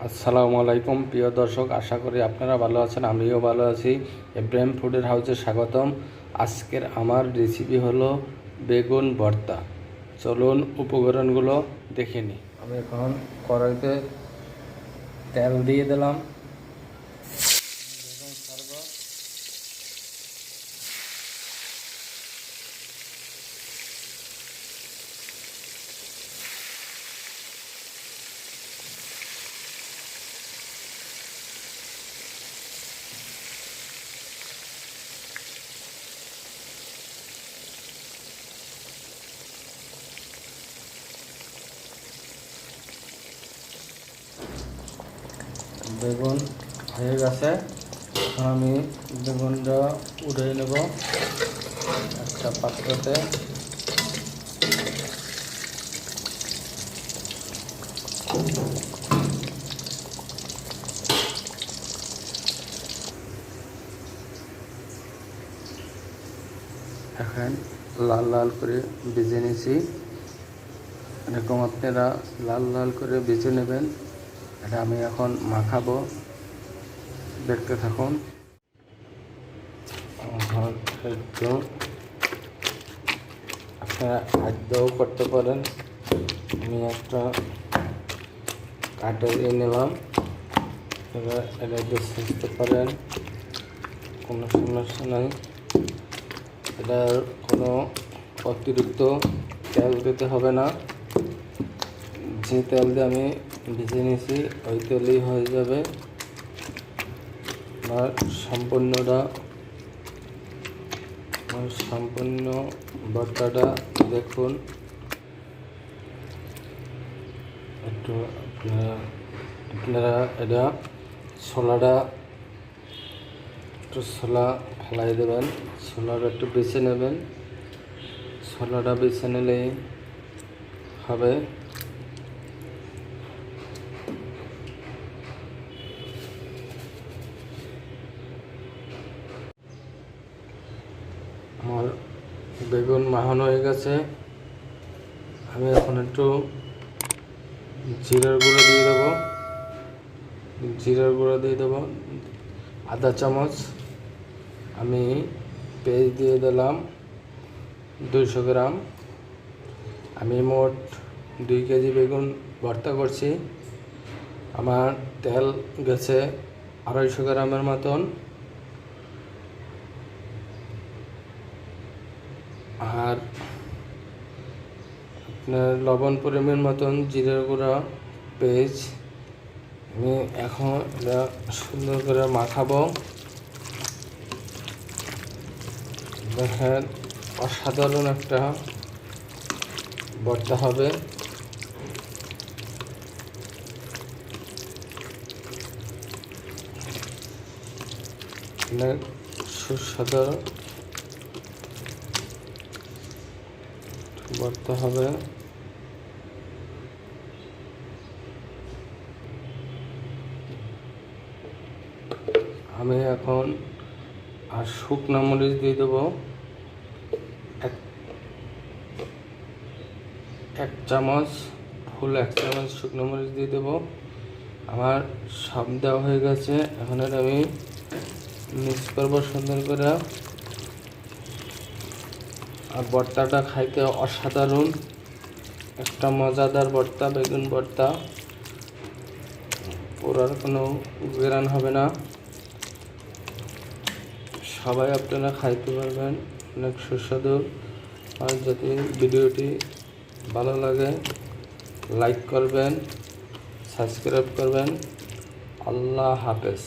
আসসালামু আলাইকুম প্রিয় দর্শক, আশা করি আপনারা ভালো আছেন। আমিও ভালো আছি। ইব্রাহিম ফুডের হাউসে স্বাগতম। আজকের আমার রেসিপি হলো বেগুন ভর্তা। চলুন উপকরণগুলো দেখে নিই। আমি এখন কড়াইতে তেল দিয়ে দিলাম। বেগুন ছাড়ব। বেগুন হয়ে গেছে। এখন আমি বেগুনটা উঠিয়ে নেব একটা পাত্রতে। এখন লাল লাল করে ভেজে নিয়েছি। এরকম আপনারা লাল লাল করে ভেজে নেবেন। এটা আমি এখন মাখাবো, দেখতে থাকুন। একটু আপনারা খাদ্যও করতে পারেন। আমি একটা কাটে দিয়ে নিলাম। এবার এটা একটু শিখতে পারেন, কোনো সমস্যা নাই। এটার কোনো অতিরিক্ত তেল দিতে হবে না। যে তেল দিয়ে আমি ভেজে নিয়েছি ওই তেলেই হয়ে যাবে। আমার সম্পূর্ণ ভর্তাটা দেখুন। একটু আপনারা এটা ছোলাটা ফেলাই দেবেন। ছোলাটা একটু বেছে নেবেন। ছোলাটা বেছে নিলেই হবে। আমার বেগুন মাখানো হয়ে গেছে। আমি এখন একটু জিরার গুঁড়ো দিয়ে দেবো আধা চামচ। আমি পেঁয়াজ দিয়ে দিলাম 200 গ্রাম। আমি মোট 2 কেজি বেগুন ভর্তা করছি। আমার তেল গেছে 250 গ্রামের মতন। আর আপনার লবণ পরিমাণ মতন, জিরার গুঁড়া, পেঁয়াজ। আমি এখন এটা সুন্দর করে মাখাবো। দেখেন অসাধারণ একটা ভর্তা হবে। অনেক সুস্বাদু ভর্তা হবে। আমি এখন আর শুকনো মরিচ দিয়ে দেবো এক চামচ, ফুল 1 চামচ শুকনো মরিচ দিয়ে দেবো। আমার সব দেওয়া হয়ে গেছে। এখন এটা আমি মিক্স করবো সুন্দর করে। আর ভর্তাটা খাইতে অসাধারণ একটা মজাদার ভর্তা, বেগুন ভর্তা। পোড়ার কোনো গ্রান হবে না। সবাই আপনারা খাইতে পারবেন, অনেক সুস্বাদু। আর যদি ভিডিওটি ভালো লাগে লাইক করবেন, সাবস্ক্রাইব করবেন। আল্লাহ হাফেজ।